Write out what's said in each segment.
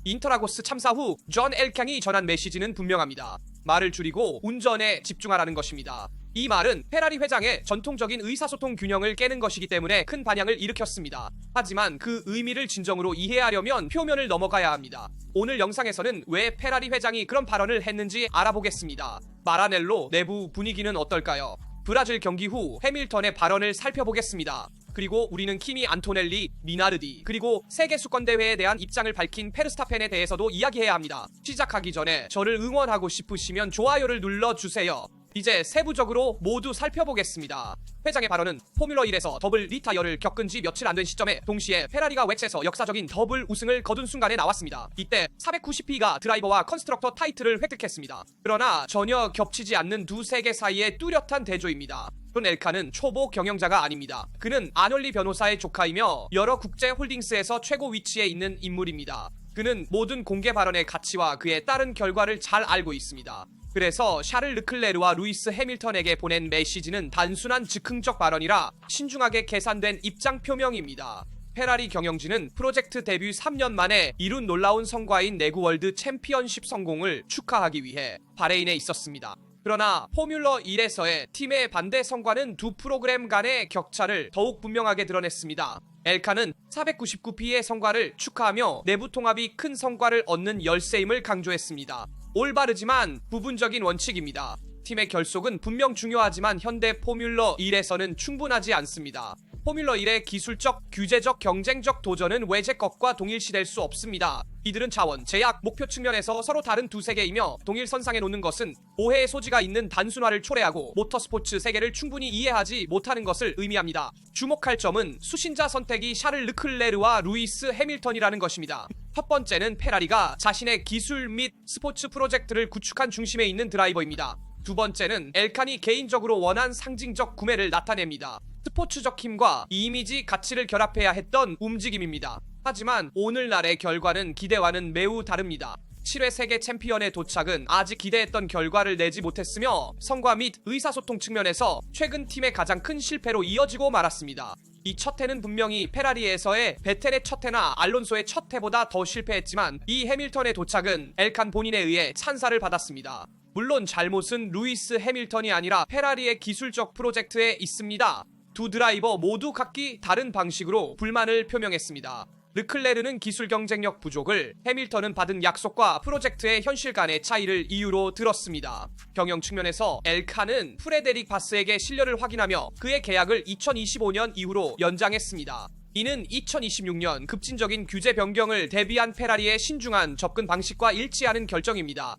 인터라고스 참사 후 존 엘칸이 전한 메시지는 분명합니다. 말을 줄이고 운전에 집중하라는 것입니다. 이 말은 페라리 회장의 전통적인 의사소통 균형을 깨는 것이기 때문에 큰 반향을 일으켰습니다. 하지만 그 의미를 진정으로 이해하려면 표면을 넘어가야 합니다. 오늘 영상에서는 왜 페라리 회장이 그런 발언을 했는지 알아보겠습니다. 마라넬로 내부 분위기는 어떨까요? 브라질 경기 후 해밀턴의 발언을 살펴보겠습니다. 그리고 우리는 키미 안토넬리, 미나르디, 그리고 세계수권대회에 대한 입장을 밝힌 페르스타펜에 대해서도 이야기해야 합니다. 시작하기 전에 저를 응원하고 싶으시면 좋아요를 눌러주세요. 이제 세부적으로 모두 살펴보겠습니다. 회장의 발언은 포뮬러1에서 더블 리타이어를 겪은 지 며칠 안 된 시점에 동시에 페라리가 웩에서 역사적인 더블 우승을 거둔 순간에 나왔습니다. 이때 490P가 드라이버와 컨스트럭터 타이틀을 획득했습니다. 그러나 전혀 겹치지 않는 두 세계 사이의 뚜렷한 대조입니다. 존 엘칸은 초보 경영자가 아닙니다. 그는 아놀리 변호사의 조카이며 여러 국제 홀딩스에서 최고 위치에 있는 인물입니다. 그는 모든 공개 발언의 가치와 그에 따른 결과를 잘 알고 있습니다. 그래서 샤를 르클레르와 루이스 해밀턴에게 보낸 메시지는 단순한 즉흥적 발언이라 신중하게 계산된 입장 표명입니다. 페라리 경영진은 프로젝트 데뷔 3년 만에 이룬 놀라운 성과인 내구 월드 챔피언십 성공을 축하하기 위해 바레인에 있었습니다. 그러나 포뮬러 1에서의 팀의 반대 성과는 두 프로그램 간의 격차를 더욱 분명하게 드러냈습니다. 엘칸은 499P의 성과를 축하하며 내부 통합이 큰 성과를 얻는 열쇠임을 강조했습니다. 올바르지만 부분적인 원칙입니다. 팀의 결속은 분명 중요하지만 현대 포뮬러 1에서는 충분하지 않습니다. 포뮬러 1의 기술적, 규제적, 경쟁적 도전은 외제 것과 동일시될 수 없습니다. 이들은 자원, 제약, 목표 측면에서 서로 다른 두 세계이며 동일선상에 놓는 것은 오해의 소지가 있는 단순화를 초래하고 모터스포츠 세계를 충분히 이해하지 못하는 것을 의미합니다. 주목할 점은 수신자 선택이 샤를 르클레르와 루이스 해밀턴이라는 것입니다. 첫 번째는 페라리가 자신의 기술 및 스포츠 프로젝트를 구축한 중심에 있는 드라이버입니다. 두 번째는 엘칸이 개인적으로 원한 상징적 구매를 나타냅니다. 스포츠적 힘과 이미지 가치를 결합해야 했던 움직임입니다. 하지만 오늘날의 결과는 기대와는 매우 다릅니다. 7회 세계 챔피언의 도착은 아직 기대했던 결과를 내지 못했으며 성과 및 의사소통 측면에서 최근 팀의 가장 큰 실패로 이어지고 말았습니다. 이 첫 해는 분명히 페라리에서의 베텔의 첫 해나 알론소의 첫 해보다 더 실패했지만 이 해밀턴의 도착은 엘칸 본인에 의해 찬사를 받았습니다. 물론 잘못은 루이스 해밀턴이 아니라 페라리의 기술적 프로젝트에 있습니다. 두 드라이버 모두 각기 다른 방식으로 불만을 표명했습니다. 르클레르는 기술 경쟁력 부족을, 해밀턴은 받은 약속과 프로젝트의 현실 간의 차이를 이유로 들었습니다. 경영 측면에서 엘칸은 프레데릭 바스에게 실력을 확인하며 그의 계약을 2025년 이후로 연장했습니다. 이는 2026년 급진적인 규제 변경을 대비한 페라리의 신중한 접근 방식과 일치하는 결정입니다.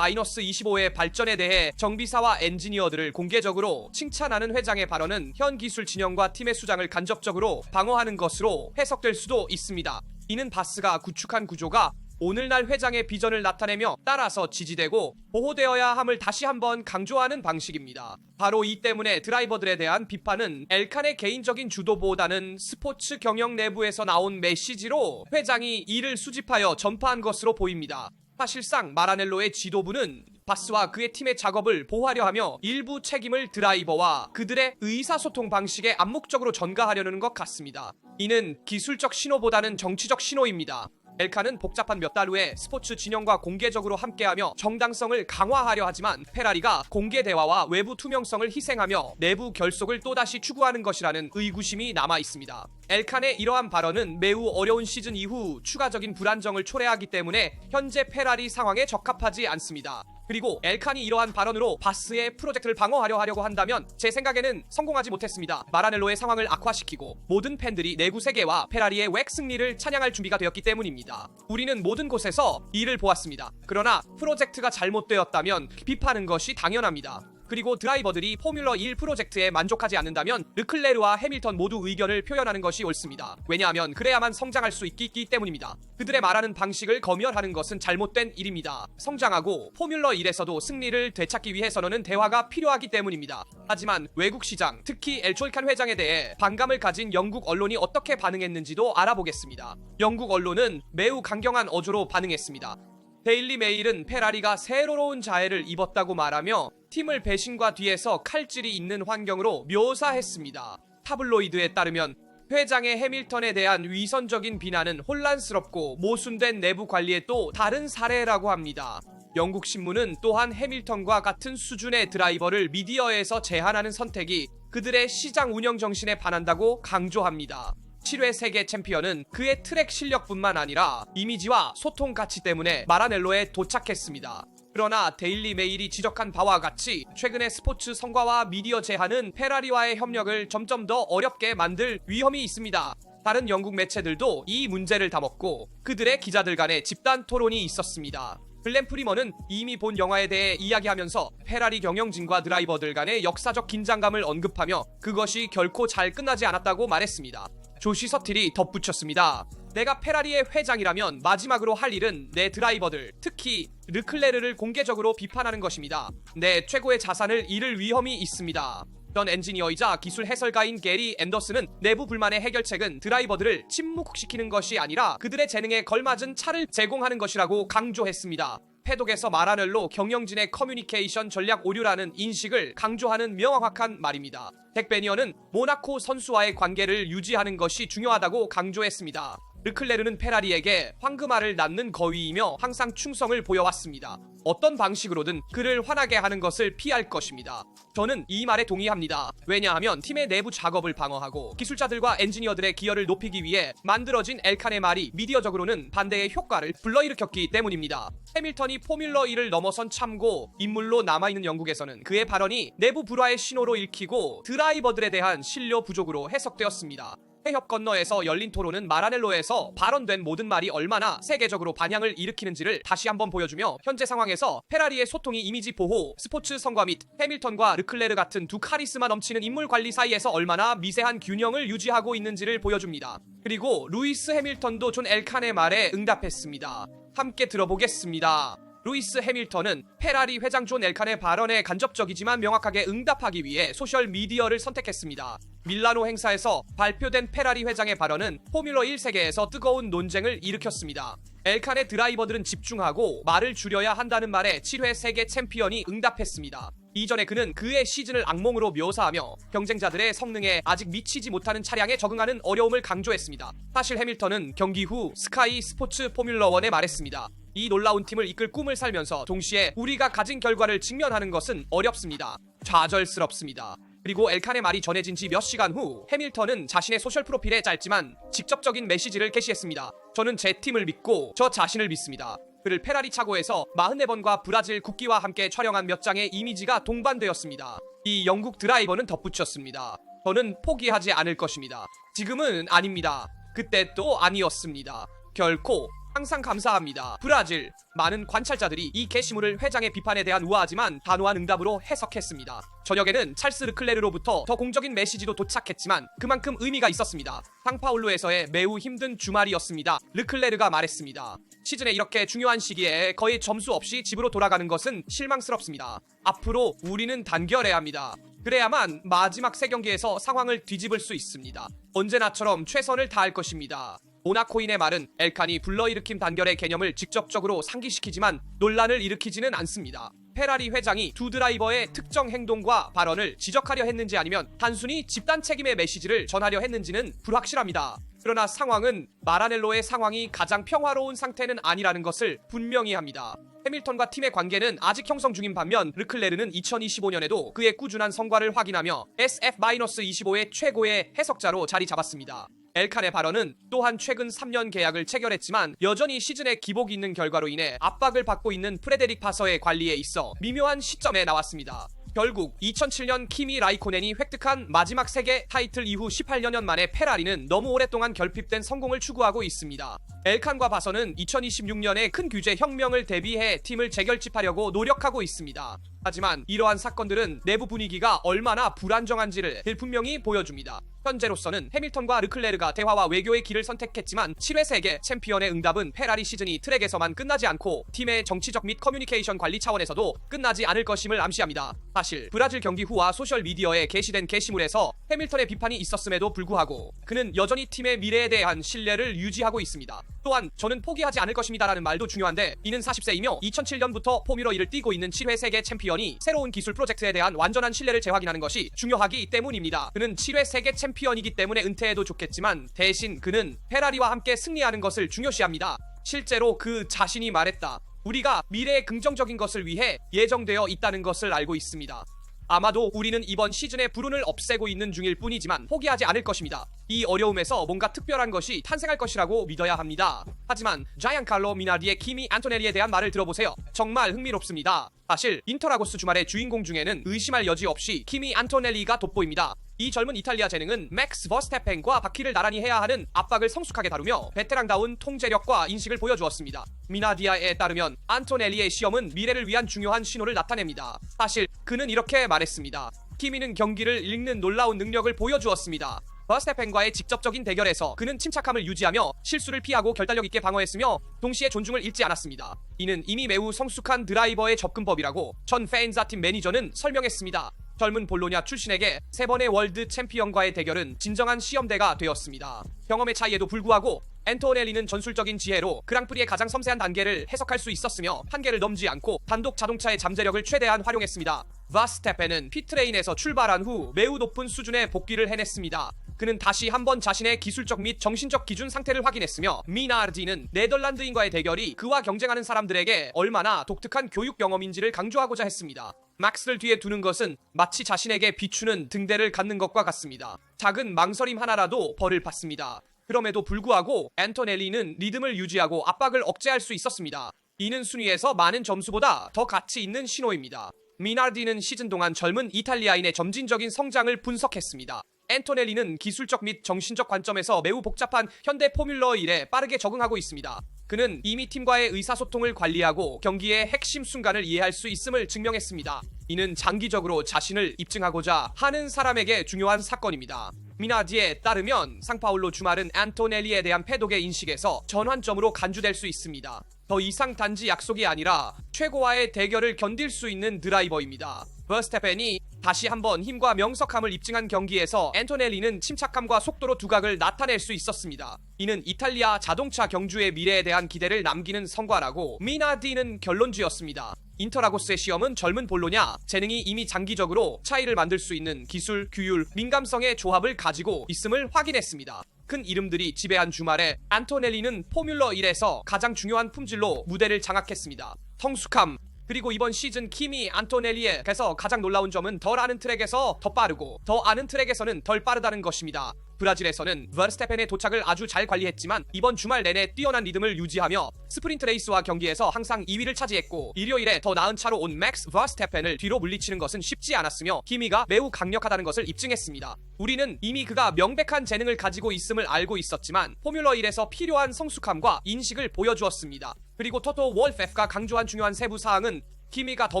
-25의 발전에 대해 정비사와 엔지니어들을 공개적으로 칭찬하는 회장의 발언은 현 기술 진영과 팀의 수장을 간접적으로 방어하는 것으로 해석될 수도 있습니다. 이는 바스가 구축한 구조가 오늘날 회장의 비전을 나타내며 따라서 지지되고 보호되어야 함을 다시 한번 강조하는 방식입니다. 바로 이 때문에 드라이버들에 대한 비판은 엘칸의 개인적인 주도보다는 스포츠 경영 내부에서 나온 메시지로 회장이 이를 수집하여 전파한 것으로 보입니다. 사실상 마라넬로의 지도부는 바스와 그의 팀의 작업을 보호하려 하며 일부 책임을 드라이버와 그들의 의사소통 방식에 암묵적으로 전가하려는 것 같습니다. 이는 기술적 신호보다는 정치적 신호입니다. 엘칸은 복잡한 몇 달 후에 스포츠 진영과 공개적으로 함께하며 정당성을 강화하려 하지만 페라리가 공개 대화와 외부 투명성을 희생하며 내부 결속을 또다시 추구하는 것이라는 의구심이 남아 있습니다. 엘칸의 이러한 발언은 매우 어려운 시즌 이후 추가적인 불안정을 초래하기 때문에 현재 페라리 상황에 적합하지 않습니다. 그리고 엘칸이 이러한 발언으로 바스의 프로젝트를 방어하려 하려고 한다면 제 생각에는 성공하지 못했습니다. 마라넬로의 상황을 악화시키고 모든 팬들이 내구 세계와 페라리의 웩 승리를 찬양할 준비가 되었기 때문입니다. 우리는 모든 곳에서 이를 보았습니다. 그러나 프로젝트가 잘못되었다면 비판하는 것이 당연합니다. 그리고 드라이버들이 포뮬러 1 프로젝트에 만족하지 않는다면 르클레르와 해밀턴 모두 의견을 표현하는 것이 옳습니다. 왜냐하면 그래야만 성장할 수 있기 때문입니다. 그들의 말하는 방식을 검열하는 것은 잘못된 일입니다. 성장하고 포뮬러 1에서도 승리를 되찾기 위해서는 대화가 필요하기 때문입니다. 하지만 외국 시장, 특히 엘촐칸 회장에 대해 반감을 가진 영국 언론이 어떻게 반응했는지도 알아보겠습니다. 영국 언론은 매우 강경한 어조로 반응했습니다. 데일리 메일은 페라리가 새로운 자해를 입었다고 말하며 팀을 배신과 뒤에서 칼질이 있는 환경으로 묘사했습니다. 타블로이드에 따르면 회장의 해밀턴에 대한 위선적인 비난은 혼란스럽고 모순된 내부 관리의 또 다른 사례라고 합니다. 영국 신문은 또한 해밀턴과 같은 수준의 드라이버를 미디어에서 제한하는 선택이 그들의 시장 운영 정신에 반한다고 강조합니다. 7회 세계 챔피언은 그의 트랙 실력뿐만 아니라 이미지와 소통 가치 때문에 마라넬로에 도착했습니다. 그러나 데일리 메일이 지적한 바와 같이 최근의 스포츠 성과와 미디어 제한은 페라리와의 협력을 점점 더 어렵게 만들 위험이 있습니다. 다른 영국 매체들도 이 문제를 다뤘고 그들의 기자들 간의 집단 토론이 있었습니다. 글렌 프리먼은 이미 본 영화에 대해 이야기하면서 페라리 경영진과 드라이버들 간의 역사적 긴장감을 언급하며 그것이 결코 잘 끝나지 않았다고 말했습니다. 조시 서틸이 덧붙였습니다. 내가 페라리의 회장이라면 마지막으로 할 일은 내 드라이버들, 특히 르클레르를 공개적으로 비판하는 것입니다. 내 최고의 자산을 잃을 위험이 있습니다. 전 엔지니어이자 기술 해설가인 게리 앤더슨은 내부 불만의 해결책은 드라이버들을 침묵시키는 것이 아니라 그들의 재능에 걸맞은 차를 제공하는 것이라고 강조했습니다. 패독에서 마라넬로 경영진의 커뮤니케이션 전략 오류라는 인식을 강조하는 명확한 말입니다. 잭 베니어는 모나코 선수와의 관계를 유지하는 것이 중요하다고 강조했습니다. 르클레르는 페라리에게 황금알을 낳는 거위이며 항상 충성을 보여왔습니다. 어떤 방식으로든 그를 화나게 하는 것을 피할 것입니다. 저는 이 말에 동의합니다. 왜냐하면 팀의 내부 작업을 방어하고 기술자들과 엔지니어들의 기여를 높이기 위해 만들어진 엘칸의 말이 미디어적으로는 반대의 효과를 불러일으켰기 때문입니다. 해밀턴이 포뮬러 1을 넘어선 참고 인물로 남아있는 영국에서는 그의 발언이 내부 불화의 신호로 읽히고 드라이버들에 대한 신뢰 부족으로 해석되었습니다. 해협 건너에서 열린 토론은 마라넬로에서 발언된 모든 말이 얼마나 세계적으로 반향을 일으키는지를 다시 한번 보여주며 현재 상황에서 페라리의 소통이 이미지 보호, 스포츠 성과 및 해밀턴과 르클레르 같은 두 카리스마 넘치는 인물 관리 사이에서 얼마나 미세한 균형을 유지하고 있는지를 보여줍니다. 그리고 루이스 해밀턴도 존 엘칸의 말에 응답했습니다. 함께 들어보겠습니다. 루이스 해밀턴은 페라리 회장 존 엘칸의 발언에 간접적이지만 명확하게 응답하기 위해 소셜미디어를 선택했습니다. 밀라노 행사에서 발표된 페라리 회장의 발언은 포뮬러 1 세계에서 뜨거운 논쟁을 일으켰습니다. 엘칸의 드라이버들은 집중하고 말을 줄여야 한다는 말에 7회 세계 챔피언이 응답했습니다. 이전에 그는 그의 시즌을 악몽으로 묘사하며 경쟁자들의 성능에 아직 미치지 못하는 차량에 적응하는 어려움을 강조했습니다. 사실 해밀턴은 경기 후 스카이 스포츠 포뮬러 1에 말했습니다. 이 놀라운 팀을 이끌 꿈을 살면서 동시에 우리가 가진 결과를 직면하는 것은 어렵습니다. 좌절스럽습니다. 그리고 엘칸의 말이 전해진 지 몇 시간 후 해밀턴은 자신의 소셜 프로필에 짧지만 직접적인 메시지를 게시했습니다. 저는 제 팀을 믿고 저 자신을 믿습니다. 그를 페라리 차고에서 44번과 브라질 국기와 함께 촬영한 몇 장의 이미지가 동반되었습니다. 이 영국 드라이버는 덧붙였습니다. 저는 포기하지 않을 것입니다. 지금은 아닙니다. 그때 또 아니었습니다. 결코. 항상 감사합니다. 브라질. 많은 관찰자들이 이 게시물을 회장의 비판에 대한 우아하지만 단호한 응답으로 해석했습니다. 저녁에는 찰스 르클레르로부터 더 공적인 메시지도 도착했지만 그만큼 의미가 있었습니다. 상파울루에서의 매우 힘든 주말이었습니다. 르클레르가 말했습니다. 시즌의 이렇게 중요한 시기에 거의 점수 없이 집으로 돌아가는 것은 실망스럽습니다. 앞으로 우리는 단결해야 합니다. 그래야만 마지막 세 경기에서 상황을 뒤집을 수 있습니다. 언제나처럼 최선을 다할 것입니다. 모나코인의 말은 엘칸이 불러일으킨 단결의 개념을 직접적으로 상기시키지만 논란을 일으키지는 않습니다. 페라리 회장이 두 드라이버의 특정 행동과 발언을 지적하려 했는지 아니면 단순히 집단 책임의 메시지를 전하려 했는지는 불확실합니다. 그러나 상황은 마라넬로의 상황이 가장 평화로운 상태는 아니라는 것을 분명히 합니다. 해밀턴과 팀의 관계는 아직 형성 중인 반면 르클레르는 2025년에도 그의 꾸준한 성과를 확인하며 SF-25의 최고의 해석자로 자리 잡았습니다. 엘칸의 발언은 또한 최근 3년 계약을 체결했지만 여전히 시즌에 기복이 있는 결과로 인해 압박을 받고 있는 프레데릭 파서의 관리에 있어 미묘한 시점에 나왔습니다. 결국 2007년 키미 라이코넨이 획득한 마지막 세계 타이틀 이후 18년 만에 페라리는 너무 오랫동안 결핍된 성공을 추구하고 있습니다. 엘칸과 바서는 2026년에 큰 규제 혁명을 대비해 팀을 재결집하려고 노력하고 있습니다. 하지만 이러한 사건들은 내부 분위기가 얼마나 불안정한지를 분명히 보여줍니다. 현재로서는 해밀턴과 르클레르가 대화와 외교의 길을 선택했지만 7회 세계 챔피언의 응답은 페라리 시즌이 트랙에서만 끝나지 않고 팀의 정치적 및 커뮤니케이션 관리 차원에서도 끝나지 않을 것임을 암시합니다. 사실 브라질 경기 후와 소셜미디어에 게시된 게시물에서 해밀턴의 비판이 있었음에도 불구하고 그는 여전히 팀의 미래에 대한 신뢰를 유지하고 있습니다. 또한 저는 포기하지 않을 것입니다라는 말도 중요한데 이는 40세이며 2007년부터 포뮬러 1을 뛰고 있는 7회 세계 챔피언이 새로운 기술 프로젝트에 대한 완전한 신뢰를 재확인하는 것이 중요하기 때문입니다. 그는 7회 세계 챔피언이기 때문에 은퇴해도 좋겠지만 대신 그는 페라리와 함께 승리하는 것을 중요시합니다. 실제로 그 자신이 말했다. 우리가 미래의 긍정적인 것을 위해 예정되어 있다는 것을 알고 있습니다. 아마도 우리는 이번 시즌의 불운을 없애고 있는 중일 뿐이지만 포기하지 않을 것입니다. 이 어려움에서 뭔가 특별한 것이 탄생할 것이라고 믿어야 합니다. 하지만 자이안칼로 미나르디의 키미 안토넬리에 대한 말을 들어보세요. 정말 흥미롭습니다. 사실 인터라고스 주말의 주인공 중에는 의심할 여지 없이 키미 안토넬리가 돋보입니다. 이 젊은 이탈리아 재능은 맥스 버스태펜과 바퀴를 나란히 해야 하는 압박을 성숙하게 다루며 베테랑다운 통제력과 인식을 보여주었습니다. 미나디아에 따르면 안토넬리의 시험은 미래를 위한 중요한 신호를 나타냅니다. 사실 그는 이렇게 말했습니다. 키미는 경기를 읽는 놀라운 능력을 보여주었습니다. 버스태펜과의 직접적인 대결에서 그는 침착함을 유지하며 실수를 피하고 결단력 있게 방어했으며 동시에 존중을 잃지 않았습니다. 이는 이미 매우 성숙한 드라이버의 접근법이라고 전 페인사 팀 매니저는 설명했습니다. 젊은 볼로냐 출신에게 3번의 월드 챔피언과의 대결은 진정한 시험대가 되었습니다. 경험의 차이에도 불구하고 안토넬리는 전술적인 지혜로 그랑프리의 가장 섬세한 단계를 해석할 수 있었으며 한계를 넘지 않고 단독 자동차의 잠재력을 최대한 활용했습니다. 버스태펜은 피트레인에서 출발한 후 매우 높은 수준의 복귀를 해냈습니다. 그는 다시 한번 자신의 기술적 및 정신적 기준 상태를 확인했으며 미나르디는 네덜란드인과의 대결이 그와 경쟁하는 사람들에게 얼마나 독특한 교육 경험인지를 강조하고자 했습니다. 막스를 뒤에 두는 것은 마치 자신에게 비추는 등대를 갖는 것과 같습니다. 작은 망설임 하나라도 벌을 받습니다. 그럼에도 불구하고 안토넬리는 리듬을 유지하고 압박을 억제할 수 있었습니다. 이는 순위에서 많은 점수보다 더 가치 있는 신호입니다. 미나르디는 시즌 동안 젊은 이탈리아인의 점진적인 성장을 분석했습니다. 안토넬리는 기술적 및 정신적 관점에서 매우 복잡한 현대 포뮬러 1에 빠르게 적응하고 있습니다. 그는 이미 팀과의 의사소통을 관리하고 경기의 핵심 순간을 이해할 수 있음을 증명했습니다. 이는 장기적으로 자신을 입증하고자 하는 사람에게 중요한 사건입니다. 미나디에 따르면 상파울로 주말은 안토넬리에 대한 패독의 인식에서 전환점으로 간주될 수 있습니다. 더 이상 단지 약속이 아니라 최고와의 대결을 견딜 수 있는 드라이버입니다. 버스태펜이 다시 한번 힘과 명석함을 입증한 경기에서 안토넬리는 침착함과 속도로 두각을 나타낼 수 있었습니다. 이는 이탈리아 자동차 경주의 미래에 대한 기대를 남기는 성과라고 미나디는 결론지었습니다. 인터라고스의 시험은 젊은 볼로냐 재능이 이미 장기적으로 차이를 만들 수 있는 기술, 규율, 민감성의 조합을 가지고 있음을 확인했습니다. 큰 이름들이 지배한 주말에 안토넬리는 포뮬러 1에서 가장 중요한 품질로 무대를 장악했습니다. 성숙함, 그리고 이번 시즌 키미 안토넬리에서 가장 놀라운 점은 덜 아는 트랙에서 더 빠르고 더 아는 트랙에서는 덜 빠르다는 것입니다. 브라질에서는 버스태펜의 도착을 아주 잘 관리했지만 이번 주말 내내 뛰어난 리듬을 유지하며 스프린트 레이스와 경기에서 항상 2위를 차지했고 일요일에 더 나은 차로 온 맥스 버스태펜을 뒤로 물리치는 것은 쉽지 않았으며 키미가 매우 강력하다는 것을 입증했습니다. 우리는 이미 그가 명백한 재능을 가지고 있음을 알고 있었지만 포뮬러 1에서 필요한 성숙함과 인식을 보여주었습니다. 그리고 토토 월페프가 강조한 중요한 세부 사항은 키미가 더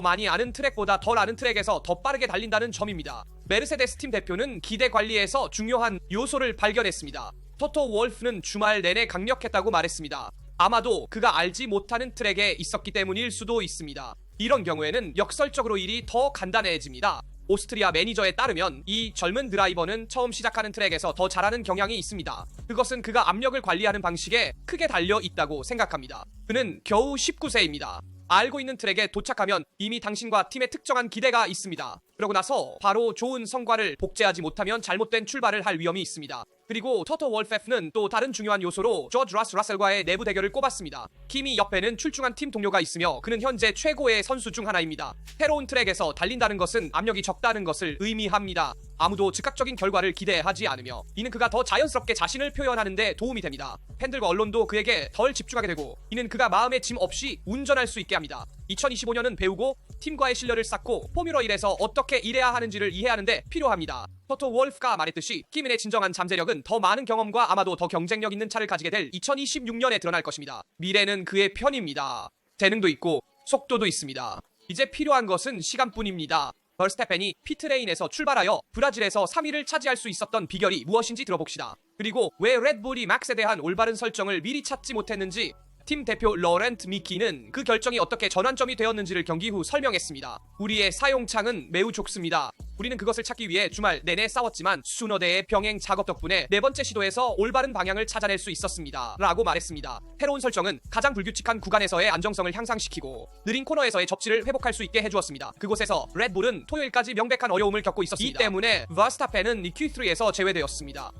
많이 아는 트랙보다 덜 아는 트랙에서 더 빠르게 달린다는 점입니다. 메르세데스 팀 대표는 기대 관리에서 중요한 요소를 발견했습니다. 토토 월프는 주말 내내 강력했다고 말했습니다. 아마도 그가 알지 못하는 트랙에 있었기 때문일 수도 있습니다. 이런 경우에는 역설적으로 일이 더 간단해집니다. 오스트리아 매니저에 따르면 이 젊은 드라이버는 처음 시작하는 트랙에서 더 잘하는 경향이 있습니다. 그것은 그가 압력을 관리하는 방식에 크게 달려 있다고 생각합니다. 그는 겨우 19세입니다. 알고 있는 트랙에 도착하면 이미 당신과 팀에 특정한 기대가 있습니다. 그러고 나서 바로 좋은 성과를 복제하지 못하면 잘못된 출발을 할 위험이 있습니다. 그리고 토토 월페프는 또 다른 중요한 요소로 조지 라셀과의 내부 대결을 꼽았습니다. 키미 옆에는 출중한 팀 동료가 있으며 그는 현재 최고의 선수 중 하나입니다. 새로운 트랙에서 달린다는 것은 압력이 적다는 것을 의미합니다. 아무도 즉각적인 결과를 기대하지 않으며 이는 그가 더 자연스럽게 자신을 표현하는 데 도움이 됩니다. 팬들과 언론도 그에게 덜 집중하게 되고 이는 그가 마음의 짐 없이 운전할 수 있게 합니다. 2025년은 배우고 팀과의 신뢰를 쌓고 포뮬러 1에서 어떻게 일해야 하는지를 이해하는 데 필요합니다. 토토 월프가 말했듯이 키민의 진정한 잠재력은 더 많은 경험과 아마도 더 경쟁력 있는 차를 가지게 될 2026년에 드러날 것입니다. 미래는 그의 편입니다. 재능도 있고 속도도 있습니다. 이제 필요한 것은 시간뿐입니다. 버스태펜이 피트레인에서 출발하여 브라질에서 3위를 차지할 수 있었던 비결이 무엇인지 들어봅시다. 그리고 왜 레드불이 막스에 대한 올바른 설정을 미리 찾지 못했는지 팀 대표 러렌트 미키는 그 결정이 어떻게 전환점이 되었는지를 경기 후 설명했습니다. 우리의 사용창은 매우 좁습니다. 우리는 그것을 찾기 위해 주말 내내 싸웠지만 수너대의 병행 작업 덕분에 네 번째 시도에서 올바른 방향을 찾아낼 수 있었습니다. 라고 말했습니다. 새로운 설정은 가장 불규칙한 구간에서의 안정성을 향상시키고 느린 코너에서의 접지를 회복할 수 있게 해주었습니다. 그곳에서 레드불은 토요일까지 명백한 어려움을 겪고 있었습니다. 이 때문에 버스타펜은 Q3에서 제외되었습니다.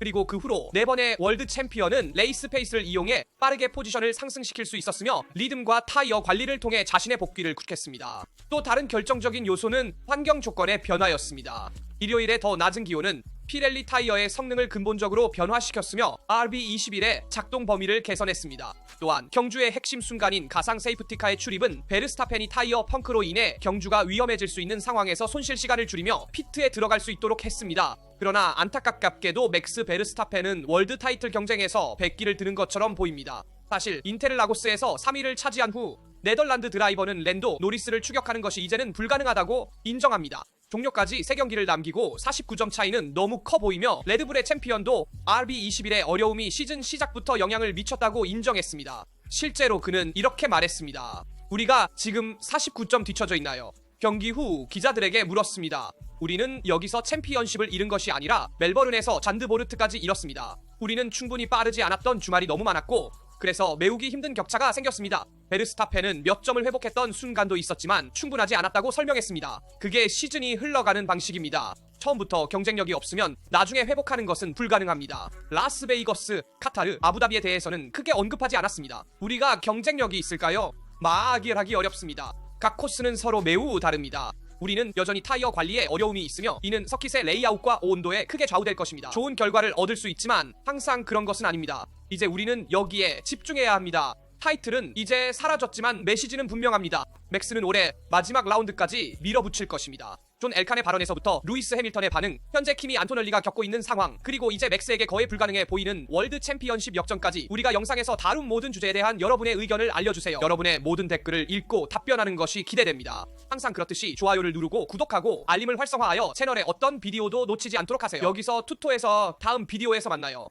그리고 그 후로 4번의 월드 챔피언은 레이스 페이스를 이용해 빠르게 포지션을 상승시킬 수 있었으며 리듬과 타이어 관리를 통해 자신의 복귀를 굳혔습니다. 또 다른 결정적인 요소는 환경 조건의 변화였습니다. 일요일에 더 낮은 기온은 피렐리 타이어의 성능을 근본적으로 변화시켰으며 RB21의 작동 범위를 개선했습니다. 또한 경주의 핵심 순간인 가상 세이프티카의 출입은 베르스타펜이 타이어 펑크로 인해 경주가 위험해질 수 있는 상황에서 손실 시간을 줄이며 피트에 들어갈 수 있도록 했습니다. 그러나 안타깝게도 맥스 베르스타펜은 월드 타이틀 경쟁에서 백기를 드는 것처럼 보입니다. 사실 인테르라고스에서 3위를 차지한 후 네덜란드 드라이버는 랜도 노리스를 추격하는 것이 이제는 불가능하다고 인정합니다. 종료까지 3경기를 남기고 49점 차이는 너무 커 보이며 레드불의 챔피언도 RB21의 어려움이 시즌 시작부터 영향을 미쳤다고 인정했습니다. 실제로 그는 이렇게 말했습니다. 우리가 지금 49점 뒤쳐져 있나요? 경기 후 기자들에게 물었습니다. 우리는 여기서 챔피언십을 잃은 것이 아니라 멜버른에서 잔드보르트까지 잃었습니다. 우리는 충분히 빠르지 않았던 주말이 너무 많았고 그래서 메우기 힘든 격차가 생겼습니다. 베르스타펜은 몇 점을 회복했던 순간도 있었지만 충분하지 않았다고 설명했습니다. 그게 시즌이 흘러가는 방식입니다. 처음부터 경쟁력이 없으면 나중에 회복하는 것은 불가능합니다. 라스베이거스, 카타르, 아부다비에 대해서는 크게 언급하지 않았습니다. 우리가 경쟁력이 있을까요? 말하기 어렵습니다. 각 코스는 서로 매우 다릅니다. 우리는 여전히 타이어 관리에 어려움이 있으며 이는 서킷의 레이아웃과 온도에 크게 좌우될 것입니다. 좋은 결과를 얻을 수 있지만 항상 그런 것은 아닙니다. 이제 우리는 여기에 집중해야 합니다. 타이틀은 이제 사라졌지만 메시지는 분명합니다. 맥스는 올해 마지막 라운드까지 밀어붙일 것입니다. 존 엘칸의 발언에서부터 루이스 해밀턴의 반응, 현재 키미 안토넬리가 겪고 있는 상황, 그리고 이제 맥스에게 거의 불가능해 보이는 월드 챔피언십 역전까지 우리가 영상에서 다룬 모든 주제에 대한 여러분의 의견을 알려주세요. 여러분의 모든 댓글을 읽고 답변하는 것이 기대됩니다. 항상 그렇듯이 좋아요를 누르고 구독하고 알림을 활성화하여 채널의 어떤 비디오도 놓치지 않도록 하세요. 여기서 투토에서 다음 비디오에서 만나요.